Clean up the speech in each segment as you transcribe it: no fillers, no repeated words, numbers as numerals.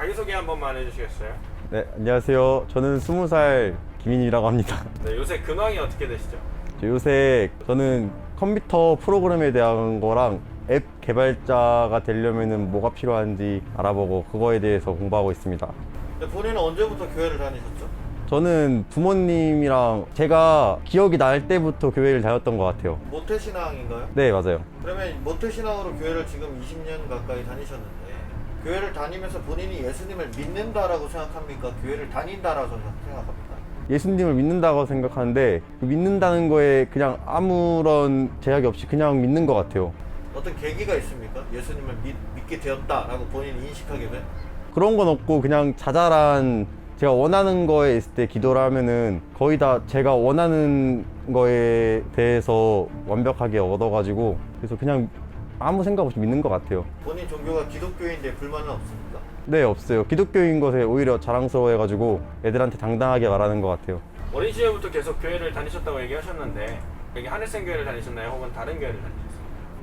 자기소개 한 번만 해주시겠어요? 네, 안녕하세요. 저는 20살 김인이라고 합니다. 네, 요새 근황이 어떻게 되시죠? 요새 저는 컴퓨터 프로그램에 대한 거랑 앱 개발자가 되려면 뭐가 필요한지 알아보고 그거에 대해서 공부하고 있습니다. 본인은 언제부터 교회를 다니셨죠? 저는 부모님이랑 제가 기억이 날 때부터 교회를 다녔던 것 같아요. 모태신앙인가요? 네, 맞아요. 그러면 모태신앙으로 교회를 지금 20년 가까이 다니셨는데 교회를 다니면서 본인이 예수님을 믿는다라고 생각합니까? 교회를 다닌다라고 생각합니까? 예수님을 믿는다고 생각하는데 그 믿는다는 거에 그냥 아무런 제약이 없이 그냥 믿는 것 같아요. 어떤 계기가 있습니까? 예수님을 믿게 되었다라고 본인이 인식하게 된? 그런 건 없고 그냥 자잘한 제가 원하는 거에 있을 때 기도를 하면은 거의 다 제가 원하는 거에 대해서 완벽하게 얻어가지고 그래서 그냥 아무 생각 없이 믿는 것 같아요. 본인 종교가 기독교인데 불만은 없습니까? 네, 없어요. 기독교인 것에 오히려 자랑스러워해가지고 애들한테 당당하게 말하는 것 같아요. 어린 시절부터 계속 교회를 다니셨다고 얘기하셨는데 여기 하늘샘 교회를 다니셨나요? 혹은 다른 교회를 다니셨나요?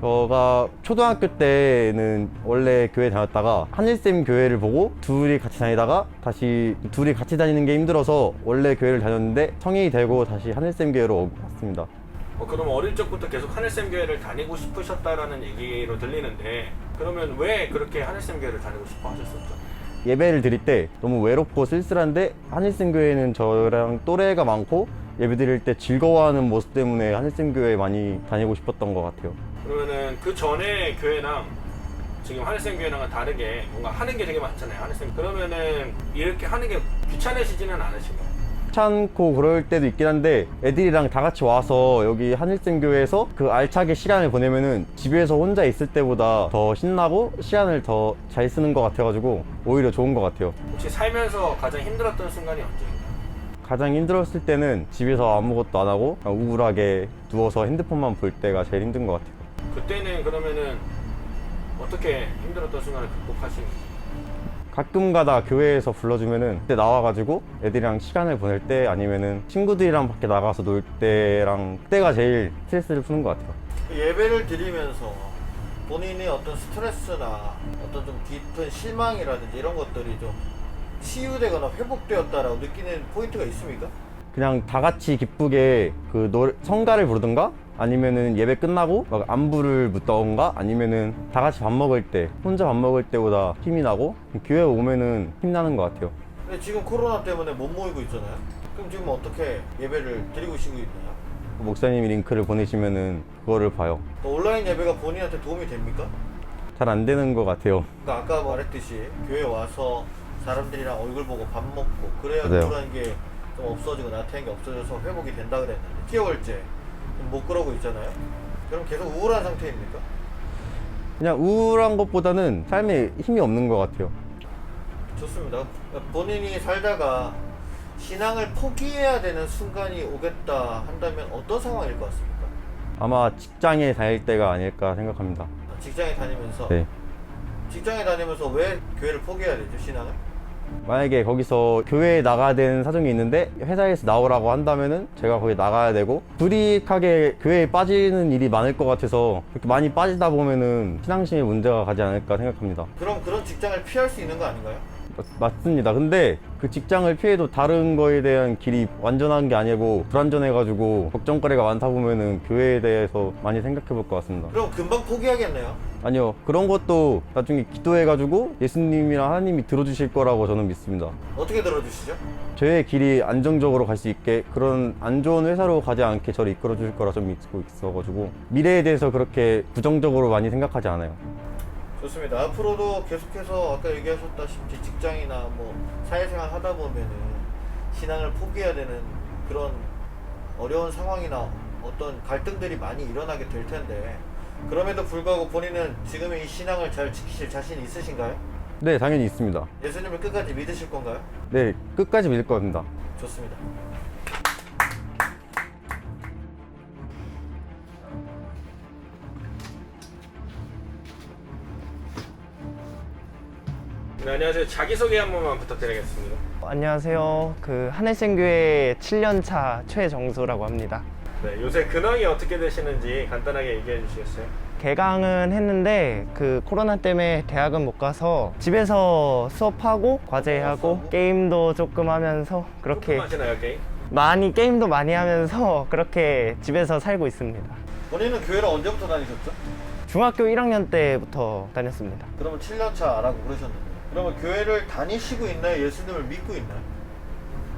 저가 초등학교 때는 원래 교회 다녔다가 한일쌤 교회를 보고 둘이 같이 다니다가 다시 둘이 같이 다니는 게 힘들어서 원래 교회를 다녔는데 성인이 되고 다시 한일쌤 교회로 왔습니다. 그럼 어릴 적부터 계속 하늘샘 교회를 다니고 싶으셨다라는 얘기로 들리는데 그러면 왜 그렇게 하늘샘 교회를 다니고 싶어 하셨었죠? 예배를 드릴 때 너무 외롭고 쓸쓸한데 한일쌤 교회는 저랑 또래가 많고 예배 드릴 때 즐거워하는 모습 때문에 한일쌤 교회에 많이 다니고 싶었던 것 같아요. 그러면은 그 전에 교회랑 지금 하늘샘 교회랑은 다르게 뭔가 하는 게 되게 많잖아요. 하늘샘. 그러면은 이렇게 하는 게 귀찮으시지는 않으신가요? 귀찮고 그럴 때도 있긴 한데 애들이랑 다 같이 와서 여기 한일쌤 교회에서 그 알차게 시간을 보내면은 집에서 혼자 있을 때보다 더 신나고 시간을 더 잘 쓰는 것 같아가지고 오히려 좋은 것 같아요. 혹시 살면서 가장 힘들었던 순간이 언제인가요? 가장 힘들었을 때는 집에서 아무것도 안 하고 그냥 우울하게 누워서 핸드폰만 볼 때가 제일 힘든 것 같아요. 그때는 그러면은 어떻게 힘들었던 순간을 극복하신 거예요? 가끔 가다 교회에서 불러주면은 그때 나와가지고 애들이랑 시간을 보낼 때 아니면은 친구들이랑 밖에 나가서 놀 때랑 그때가 제일 스트레스를 푸는 것 같아요. 예배를 드리면서 본인이 어떤 스트레스나 어떤 좀 깊은 실망이라든지 이런 것들이 좀 치유되거나 회복되었다라고 느끼는 포인트가 있습니까? 그냥 다 같이 기쁘게 그 성가를 부르든가 아니면은 예배 끝나고 막 안부를 묻던가 아니면은 다 같이 밥 먹을 때 혼자 밥 먹을 때보다 힘이 나고 교회 오면은 힘나는 것 같아요. 근데 지금 코로나 때문에 못 모이고 있잖아요. 그럼 지금 어떻게 예배를 드리고 있나요? 목사님이 링크를 보내시면은 그거를 봐요. 온라인 예배가 본인한테 도움이 됩니까? 잘 안 되는 것 같아요. 그러니까 아까 말했듯이 교회 와서 사람들이랑 얼굴 보고 밥 먹고 그래야 맞아요. 우울한 게 좀 없어지고 나태한 게 없어져서 회복이 된다 그랬는데 10개월째 못 그러고 있잖아요. 그럼 계속 우울한 상태입니까? 그냥 우울한 것보다는 삶에 힘이 없는 것 같아요. 좋습니다. 본인이 살다가 신앙을 포기해야 되는 순간이 오겠다 한다면 어떤 상황일 것 같습니까? 아마 직장에 다닐 때가 아닐까 생각합니다. 직장에 다니면서 네. 직장에 다니면서 왜 교회를 포기해야 되죠, 신앙을? 만약에 거기서 교회에 나가야 되는 사정이 있는데 회사에서 나오라고 한다면은 제가 거기 나가야 되고 불이익하게 교회에 빠지는 일이 많을 것 같아서 그렇게 많이 빠지다 보면은 신앙심에 문제가 가지 않을까 생각합니다. 그럼 그런 직장을 피할 수 있는 거 아닌가요? 맞습니다. 근데 그 직장을 피해도 다른 거에 대한 길이 완전한 게 아니고 불완전해가지고 걱정거리가 많다 보면은 교회에 대해서 많이 생각해 볼 것 같습니다. 그럼 금방 포기하겠네요. 아니요, 그런 것도 나중에 기도해가지고 예수님이랑 하나님이 들어주실 거라고 저는 믿습니다. 어떻게 들어주시죠? 저의 길이 안정적으로 갈 수 있게 그런 안 좋은 회사로 가지 않게 저를 이끌어 주실 거라 좀 믿고 있어가지고 미래에 대해서 그렇게 부정적으로 많이 생각하지 않아요. 좋습니다. 앞으로도 계속해서 아까 얘기하셨다시피 직장이나 뭐 사회생활 하다 보면은 신앙을 포기해야 되는 그런 어려운 상황이나 어떤 갈등들이 많이 일어나게 될 텐데 그럼에도 불구하고 본인은 지금의 이 신앙을 잘 지키실 자신 있으신가요? 네, 당연히 있습니다. 예수님을 끝까지 믿으실 건가요? 네, 끝까지 믿을 겁니다. 좋습니다. 네, 안녕하세요. 자기소개 한 번만 부탁드리겠습니다. 안녕하세요. 그 하늘샘교회 7년차 최정수라고 합니다. 네, 요새 근황이 어떻게 되시는지 간단하게 얘기해 주시겠어요? 개강은 했는데 그 코로나 때문에 대학은 못 가서 집에서 수업하고 과제하고 게임도 조금 하면서 그렇게 조금 하시나요, 게임? 게임도 많이 하면서 그렇게 집에서 살고 있습니다. 본인은 교회를 언제부터 다니셨죠? 중학교 1학년 때부터 다녔습니다. 그러면 7년 차라고 그러셨는데, 그러면 교회를 다니시고 있나요? 예수님을 믿고 있나요?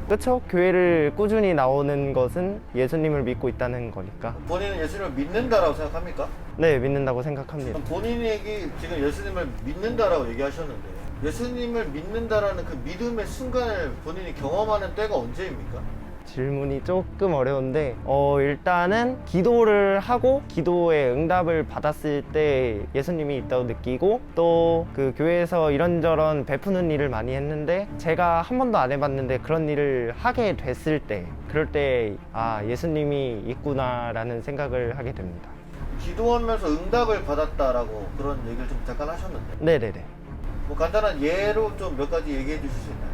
그렇죠? 교회를 꾸준히 나오는 것은 예수님을 믿고 있다는 거니까. 본인은 예수님을 믿는다라고 생각합니까? 네, 믿는다고 생각합니다. 그럼 본인이 지금 예수님을 믿는다라고 얘기하셨는데, 예수님을 믿는다라는 그 믿음의 순간을 본인이 경험하는 때가 언제입니까? 질문이 조금 어려운데 일단은 기도를 하고 기도에 응답을 받았을 때 예수님이 있다고 느끼고 또 그 교회에서 이런저런 베푸는 일을 많이 했는데 제가 한 번도 안 해봤는데 그런 일을 하게 됐을 때 그럴 때 아 예수님이 있구나라는 생각을 하게 됩니다. 기도하면서 응답을 받았다라고 그런 얘기를 좀 잠깐 하셨는데, 네네네. 뭐 간단한 예로 좀 몇 가지 얘기해 주실 수 있나요?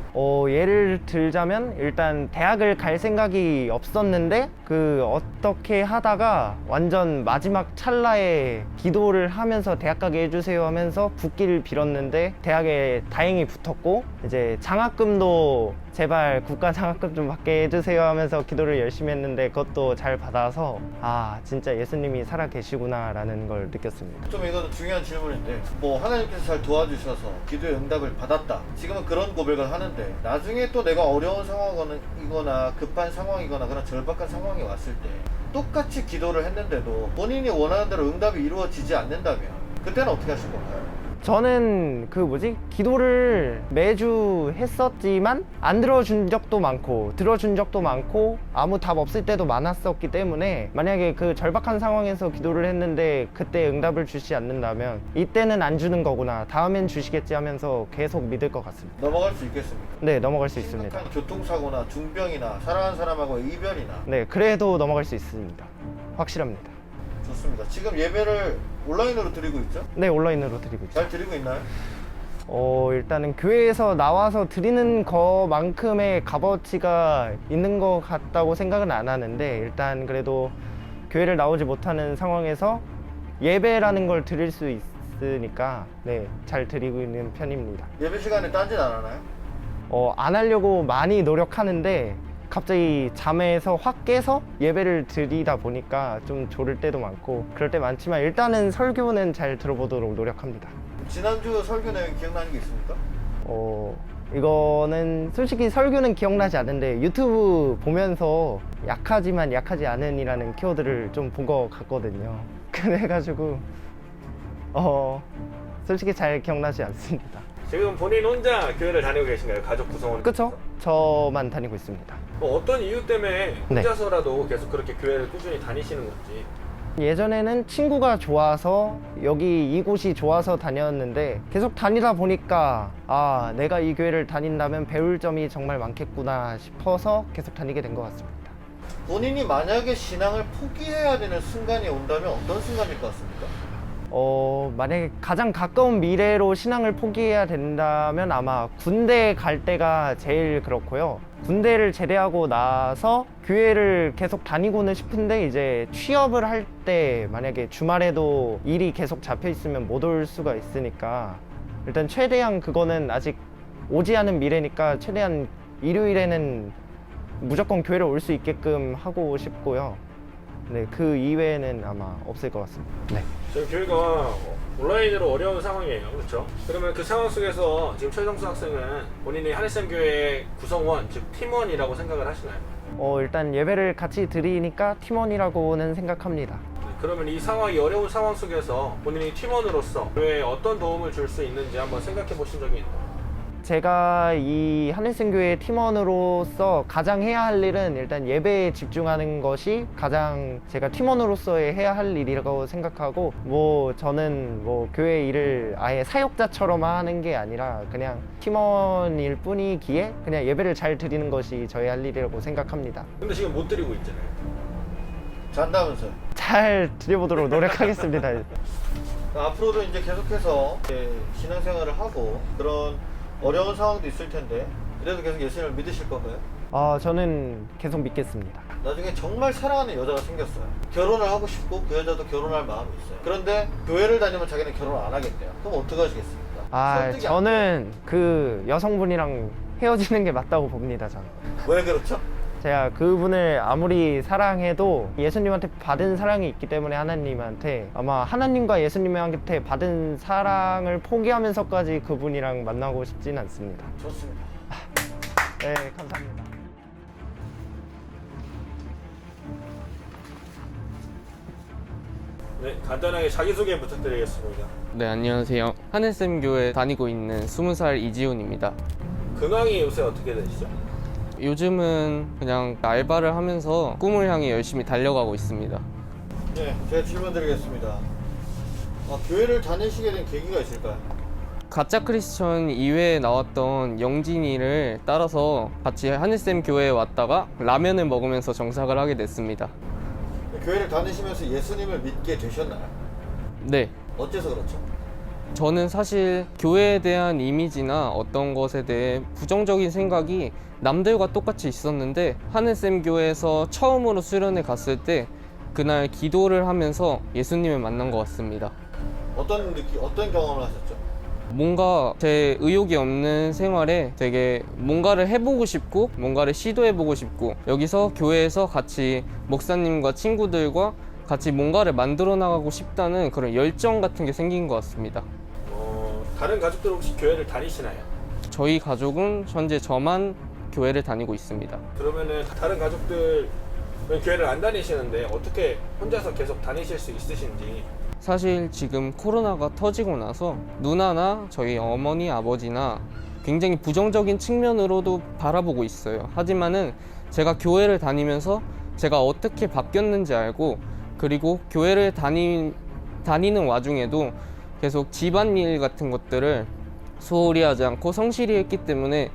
예를 들자면 일단 대학을 갈 생각이 없었는데 그 어떻게 하다가 완전 마지막 찰나에 기도를 하면서 대학 가게 해주세요 하면서 붙기를 빌었는데 대학에 다행히 붙었고 이제 장학금도 제발 국가 장학금 좀 받게 해주세요 하면서 기도를 열심히 했는데 그것도 잘 받아서 아 진짜 예수님이 살아 계시구나 라는 걸 느꼈습니다. 좀 이것도 중요한 질문인데, 뭐 하나님께서 잘 도와주셔서 기도의 응답을 받았다, 지금은 그런 고백을 하는데 나중에 또 내가 어려운 상황이거나 급한 상황이거나 그런 절박한 상황이 왔을 때 똑같이 기도를 했는데도 본인이 원하는 대로 응답이 이루어지지 않는다면 그때는 어떻게 하실 건가요? 저는 기도를 매주 했었지만 안 들어준 적도 많고 들어준 적도 많고 아무 답 없을 때도 많았었기 때문에 만약에 그 절박한 상황에서 기도를 했는데 그때 응답을 주시지 않는다면 이때는 안 주는 거구나 다음엔 주시겠지 하면서 계속 믿을 것 같습니다. 넘어갈 수 있겠습니까? 네, 넘어갈 수 있습니다. 심각한 교통사고나 중병이나 사랑하는 사람하고의 이별이나. 네, 그래도 넘어갈 수 있습니다. 확실합니다. 좋습니다. 지금 예배를 온라인으로 드리고 있죠? 네, 온라인으로 드리고 있죠. 잘 드리고 있나요? 일단은 교회에서 나와서 드리는 거만큼의 값어치가 있는 것 같다고 생각은 안 하는데 일단 그래도 교회를 나오지 못하는 상황에서 예배라는 걸 드릴 수 있으니까 네, 잘 드리고 있는 편입니다. 예배 시간에 딴짓 안 하나요? 안 하려고 많이 노력하는데 갑자기 잠에서 확 깨서 예배를 드리다 보니까 좀 졸을 때도 많고 그럴 때 많지만 일단은 설교는 잘 들어보도록 노력합니다. 지난주 설교 내용 기억나는 게 있습니까? 이거는 솔직히 설교는 기억나지 않는데 유튜브 보면서 약하지만 약하지 않은이라는 키워드를 좀 본 것 같거든요. 그래가지고 솔직히 잘 기억나지 않습니다. 지금 본인 혼자 교회를 다니고 계신가요? 가족 구성원? 그쵸? 저만 다니고 있습니다. 뭐 어떤 이유 때문에 네. 혼자서라도 계속 그렇게 교회를 꾸준히 다니시는 건지. 예전에는 친구가 좋아서 여기 이곳이 좋아서 다녔는데 계속 다니다 보니까 아 내가 이 교회를 다닌다면 배울 점이 정말 많겠구나 싶어서 계속 다니게 된 것 같습니다. 본인이 만약에 신앙을 포기해야 되는 순간이 온다면 어떤 순간일 것 같습니까? 만약에 가장 가까운 미래로 신앙을 포기해야 된다면 아마 군대 갈 때가 제일 그렇고요. 군대를 제대하고 나서 교회를 계속 다니고는 싶은데 이제 취업을 할 때 만약에 주말에도 일이 계속 잡혀 있으면 못 올 수가 있으니까 일단 최대한 그거는 아직 오지 않은 미래니까 최대한 일요일에는 무조건 교회를 올 수 있게끔 하고 싶고요. 네, 그 이외에는 아마 없을 것 같습니다. 네. 지금 교회가 온라인으로 어려운 상황이에요. 그렇죠? 그러면 그 상황 속에서 지금 최성수 학생은 본인이 하늘샘 교회 구성원, 즉 팀원이라고 생각을 하시나요? 일단 예배를 같이 드리니까 팀원이라고는 생각합니다. 네, 그러면 이 상황이 어려운 상황 속에서 본인이 팀원으로서 교회에 어떤 도움을 줄 수 있는지 한번 생각해 보신 적이 있나요? 제가 이 하늘샘교회 팀원으로서 가장 해야 할 일은 일단 예배에 집중하는 것이 가장 제가 팀원으로서의 해야 할 일이라고 생각하고 뭐 저는 뭐 교회 일을 아예 사역자처럼 하는 게 아니라 그냥 팀원일 뿐이기에 그냥 예배를 잘 드리는 것이 저의 할 일이라고 생각합니다. 근데 지금 못 드리고 있잖아요. 잔다면서요? 잘 드려보도록 노력하겠습니다. 앞으로도 이제 계속해서 신앙생활을 하고 그런 어려운 상황도 있을 텐데 그래도 계속 예수님을 믿으실 건가요? 저는 계속 믿겠습니다. 나중에 정말 사랑하는 여자가 생겼어요. 결혼을 하고 싶고 그 여자도 결혼할 마음이 있어요. 그런데 교회를 다니면 자기는 결혼 안 하겠대요. 그럼 어떻게 하시겠습니까? 설득이 안 저는 그 여성분이랑 헤어지는 게 맞다고 봅니다. 저는. 돼요. 왜 그렇죠? 제가 그분을 아무리 사랑해도 예수님한테 받은 사랑이 있기 때문에 하나님한테 아마 하나님과 예수님한테 받은 사랑을 포기하면서까지 그분이랑 만나고 싶진 않습니다. 좋습니다. 네, 감사합니다. 네, 간단하게 자기소개 부탁드리겠습니다. 네, 안녕하세요. 하늘샘 교회 다니고 있는 20살 이지훈입니다. 근황이 요새 어떻게 되시죠? 요즘은 그냥 알바를 하면서 꿈을 향해 열심히 달려가고 있습니다. 네, 제가 질문 드리겠습니다. 교회를 다니시게 된 계기가 있을까요? 가짜 크리스천 이외에 나왔던 영진이를 따라서 같이 하늘샘 교회에 왔다가 라면을 먹으면서 정착을 하게 됐습니다. 교회를 다니시면서 예수님을 믿게 되셨나요? 네, 어째서 그렇죠? 저는 사실 교회에 대한 이미지나 어떤 것에 대해 부정적인 생각이 남들과 똑같이 있었는데 하늘샘 교회에서 처음으로 수련회 갔을 때 그날 기도를 하면서 예수님을 만난 것 같습니다. 어떤 경험을 하셨죠? 뭔가 제 의욕이 없는 생활에 되게 뭔가를 해보고 싶고 뭔가를 시도해보고 싶고 여기서 교회에서 같이 목사님과 친구들과 같이 뭔가를 만들어 나가고 싶다는 그런 열정 같은 게 생긴 것 같습니다. 다른 가족들 혹시 교회를 다니시나요? 저희 가족은 현재 저만 교회를 다니고 있습니다. 그러면은 다른 가족들은 교회를 안 다니시는데 어떻게 혼자서 계속 다니실 수 있으신지. 사실 지금 코로나가 터지고 나서 누나나 저희 어머니 아버지나 굉장히 부정적인 측면으로도 바라보고 있어요. 하지만은 제가 교회를 다니면서 제가 어떻게 바뀌었는지 알고 그리고 교회를 다니는 와중에도 계속 집안일 같은 것들을 소홀히 하지 않고 성실히 했기 때문에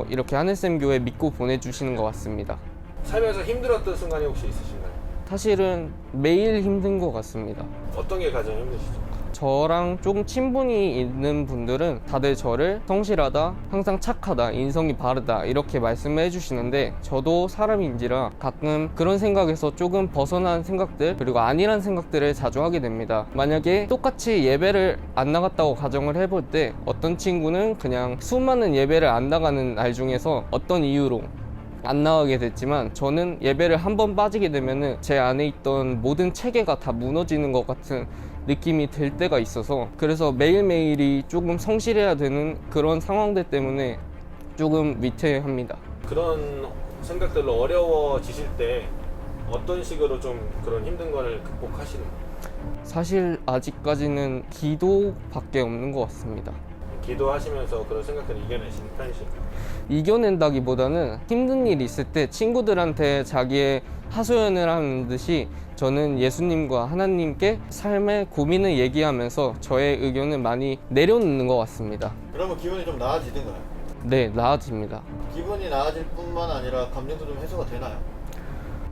이렇게 하늘샘 교회 믿고 보내주시는 것 같습니다. 살면서 힘들었던 순간이 혹시 있으신가요? 사실은 매일 힘든 것 같습니다. 어떤 게 가장 힘드시죠? 저랑 조금 친분이 있는 분들은 다들 저를 성실하다, 항상 착하다, 인성이 바르다 이렇게 말씀을 해주시는데 저도 사람인지라 가끔 그런 생각에서 조금 벗어난 생각들 그리고 아니란 생각들을 자주 하게 됩니다. 만약에 똑같이 예배를 안 나갔다고 가정을 해볼 때 어떤 친구는 그냥 수많은 예배를 안 나가는 날 중에서 어떤 이유로 안 나가게 됐지만 저는 예배를 한 번 빠지게 되면은 제 안에 있던 모든 체계가 다 무너지는 것 같은 느낌이 들 때가 있어서 그래서 매일매일이 조금 성실해야 되는 그런 상황들 때문에 조금 위태합니다. 그런 생각들로 어려워지실 때 어떤 식으로 좀 그런 힘든 거를 극복하시는 거예요? 사실 아직까지는 기도밖에 없는 것 같습니다. 기도하시면서 그런 생각들을 이겨내시는 편이신가요? 이겨낸다기보다는 힘든 일이 있을 때 친구들한테 자기의 하소연을 하는 듯이 저는 예수님과 하나님께 삶의 고민을 얘기하면서 저의 의견을 많이 내려놓는 것 같습니다. 그러면 기분이 좀 나아지던가요? 네, 나아집니다. 기분이 나아질 뿐만 아니라 감정도 좀 해소가 되나요?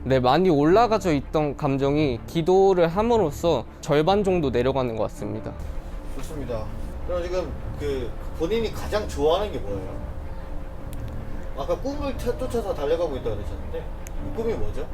네, 많이 올라가져 있던 감정이 기도를 함으로써 절반 정도 내려가는 것 같습니다. 좋습니다. 그럼 지금 본인이 가장 좋아하는 게 뭐예요? 아까 꿈을 쫓아서 달려가고 있다고 그러셨는데 이 꿈이 뭐죠?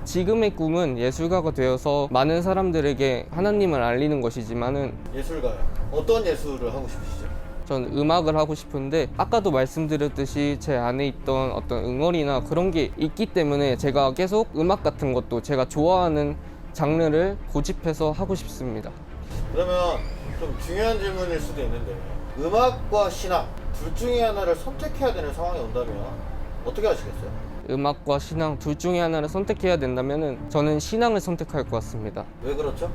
지금의 꿈은 예술가가 되어서 많은 사람들에게 하나님을 알리는 것이지만은 예술가요. 어떤 예술을 하고 싶으시죠? 전 음악을 하고 싶은데 아까도 말씀드렸듯이 제 안에 있던 어떤 응어리나 그런 게 있기 때문에 제가 계속 음악 같은 것도 제가 좋아하는 장르를 고집해서 하고 싶습니다. 그러면 좀 중요한 질문일 수도 있는데 음악과 신앙 둘 중에 하나를 선택해야 되는 상황이 온다면 어떻게 하시겠어요? 음악과 신앙 둘 중에 하나를 선택해야 된다면은 저는 신앙을 선택할 것 같습니다. 왜 그렇죠?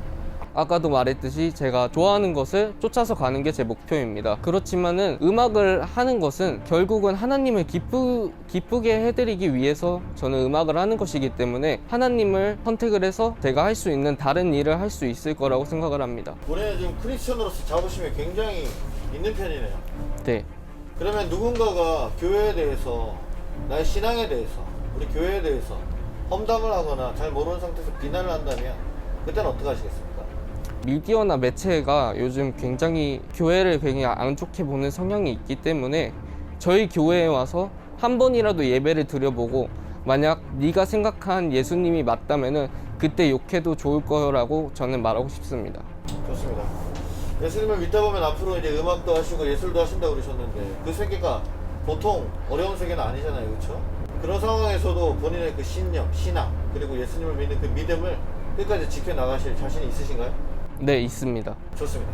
아까도 말했듯이 제가 좋아하는 것을 쫓아서 가는 게 제 목표입니다. 그렇지만은 음악을 하는 것은 결국은 하나님을 기쁘게 해드리기 위해서 저는 음악을 하는 것이기 때문에 하나님을 선택을 해서 제가 할 수 있는 다른 일을 할 수 있을 거라고 생각을 합니다. 본인은 지금 크리스천으로서 자부심이 굉장히 있는 편이네요. 네. 그러면 누군가가 교회에 대해서 나의 신앙에 대해서 우리 교회에 대해서 험담을 하거나 잘 모르는 상태에서 비난을 한다면 그때는 어떻게 하시겠습니까? 미디어나 매체가 요즘 굉장히 교회를 굉장히 안 좋게 보는 성향이 있기 때문에 저희 교회에 와서 한 번이라도 예배를 드려보고 만약 네가 생각한 예수님이 맞다면은 그때 욕해도 좋을 거라고 저는 말하고 싶습니다. 좋습니다. 예수님을 믿다 보면 앞으로 이제 음악도 하시고 예술도 하신다고 그러셨는데 그 세계가 보통 어려운 세계는 아니잖아요, 그렇죠? 그런 상황에서도 본인의 그 신념, 신앙 그리고 예수님을 믿는 그 믿음을 끝까지 지켜나가실 자신이 있으신가요? 네, 있습니다. 좋습니다.